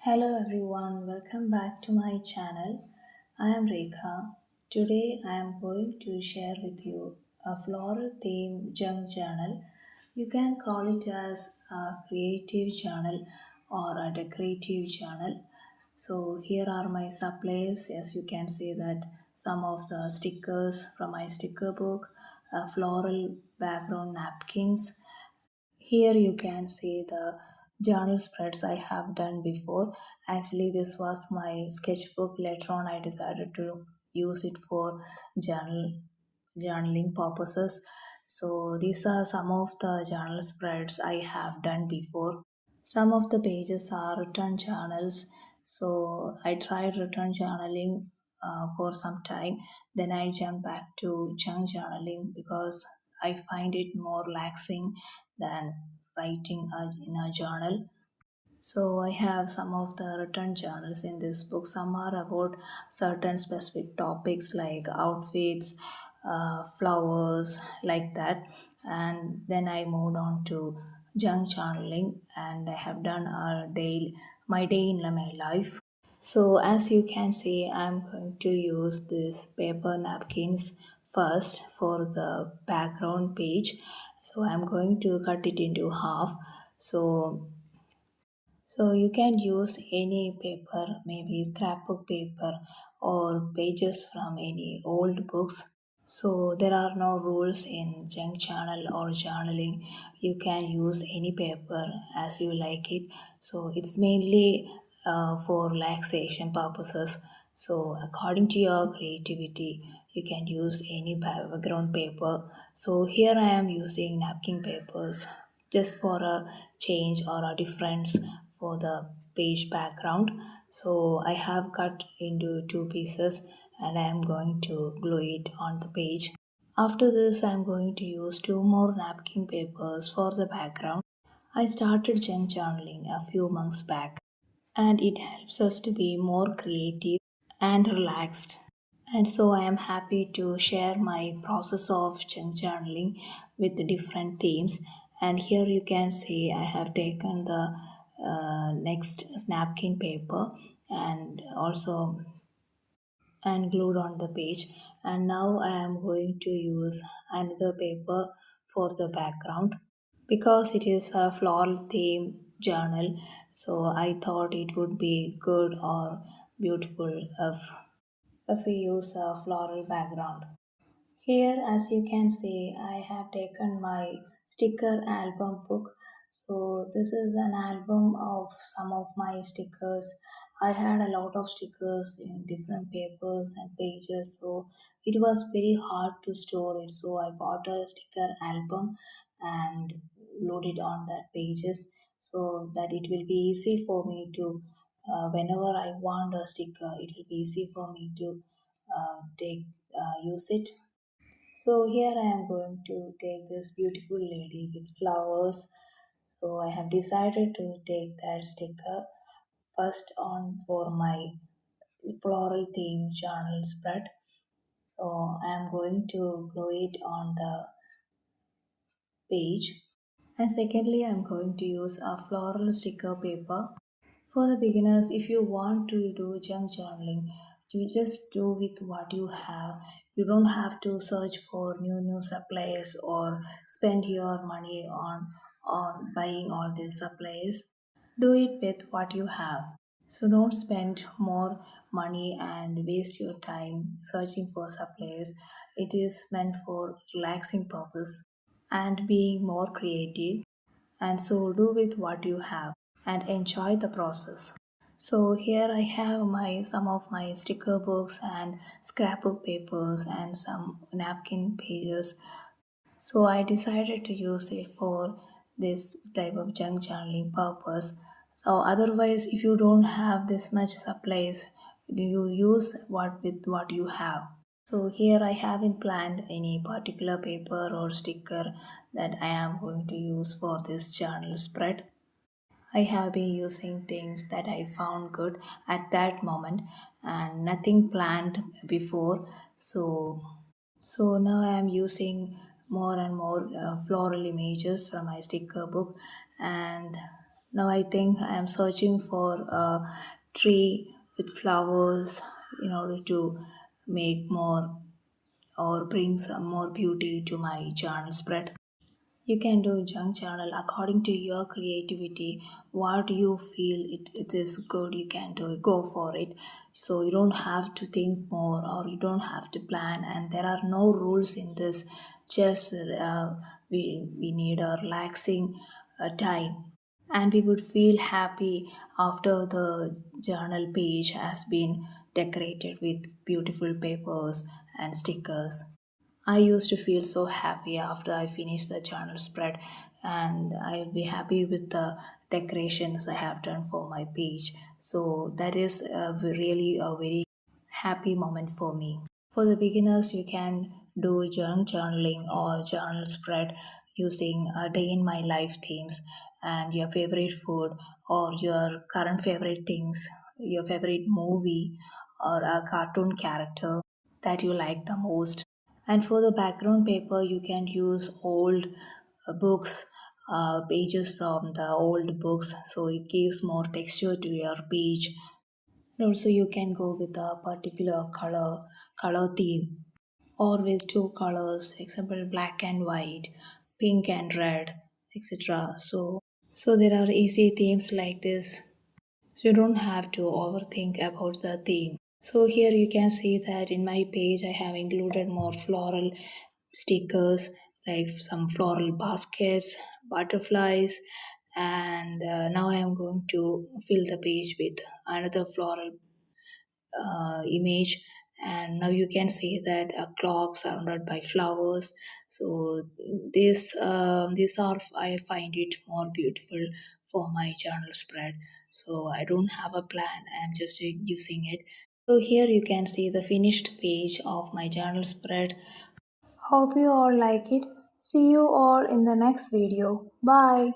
Hello everyone, welcome back to my channel. I am Rekha. Today I am going to share with you a floral theme junk journal. You can call it as a creative journal or a decorative journal. So here are my supplies. As you can see that some of the stickers from my sticker book, floral background napkins, here you can see the journal spreads I have done before. Actually, this was my sketchbook. Later on, I decided to use it for journaling purposes. So these are some of the journal spreads I have done before. Some of the pages are written journals. So I tried written journaling for some time. Then I jumped back to junk journaling because I find it more relaxing than writing in a journal. So I have some of the written journals in this book. Some are about certain specific topics like outfits, flowers, like that. And then I moved on to junk journaling, and I have done my day in my life. So as you can see, I'm going to use this paper napkins first for the background page. So I'm going to cut it into half. So you can use any paper, maybe scrapbook paper or pages from any old books. So there are no rules in junk journal or journaling. You can use any paper as you like it. So it's mainly for relaxation purposes. So according to your creativity, you can use any background paper. So here I am using napkin papers just for a change or a difference for the page background. So I have cut into two pieces and I am going to glue it on the page. After this, I am going to use two more napkin papers for the background. I started junk journaling a few months back, and it helps us to be more creative and relaxed. And so I am happy to share my process of junk journaling with the different themes. And here you can see I have taken the next napkin paper and also and glued on the page. And now I am going to use another paper for the background because it is a floral theme journal. So I thought it would be good or beautiful if we use a floral background. Here, as you can see, I have taken my sticker album book. So, this is an album of some of my stickers. I had a lot of stickers in different papers and pages, so it was very hard to store it. So, I bought a sticker album and loaded on that pages so that it will be easy for me to, whenever I want a sticker, it will be easy for me to use it. So here I am going to take this beautiful lady with flowers. So I have decided to take that sticker first on for my floral theme journal spread. So I am going to glue it on the page. And secondly, I'm going to use a floral sticker paper. For the beginners, if you want to do junk journaling, you just do with what you have. You don't have to search for new supplies or spend your money on buying all these supplies. Do it with what you have. So don't spend more money and waste your time searching for supplies. It is meant for relaxing purpose and being more creative, and so do with what you have and enjoy the process. So here I have my some of my sticker books and scrapbook papers and some napkin pages. So I decided to use it for this type of junk journaling purpose. So otherwise, if you don't have this much supplies, you use what you have. So here I haven't planned any particular paper or sticker that I am going to use for this journal spread. I have been using things that I found good at that moment and nothing planned before. So now I am using more and more floral images from my sticker book, and Now I think I am searching for a tree with flowers in order to make more or bring some more beauty to my journal spread. You can do junk journal according to your creativity. What you feel it is good, you can do it, go for it. So you don't have to think more or you don't have to plan, and there are no rules in this. Just we need a relaxing time, and we would feel happy after the journal page has been decorated with beautiful papers and stickers. I used to feel so happy after I finished the journal spread, and I'll be happy with the decorations I have done for my page. So that is really a very happy moment for me. For the beginners, you can do journaling or journal spread using a day in my life themes and your favorite food or your current favorite things, your favorite movie or a cartoon character that you like the most. And for the background paper, you can use old books, pages from the old books, so it gives more texture to your page. And also, you can go with a particular color theme, or with two colors, example black and white, pink and red, etc. So there are easy themes like this. So you don't have to overthink about the theme. So here you can see that in my page I have included more floral stickers like some floral baskets, butterflies, and now I am going to fill the page with another floral image. And now you can see that a clock surrounded by flowers. So this are I find it more beautiful for my journal spread. So I don't have a plan, I'm just using it. So here you can see the finished page of my journal spread. Hope you all like it. See you all in the next video. Bye.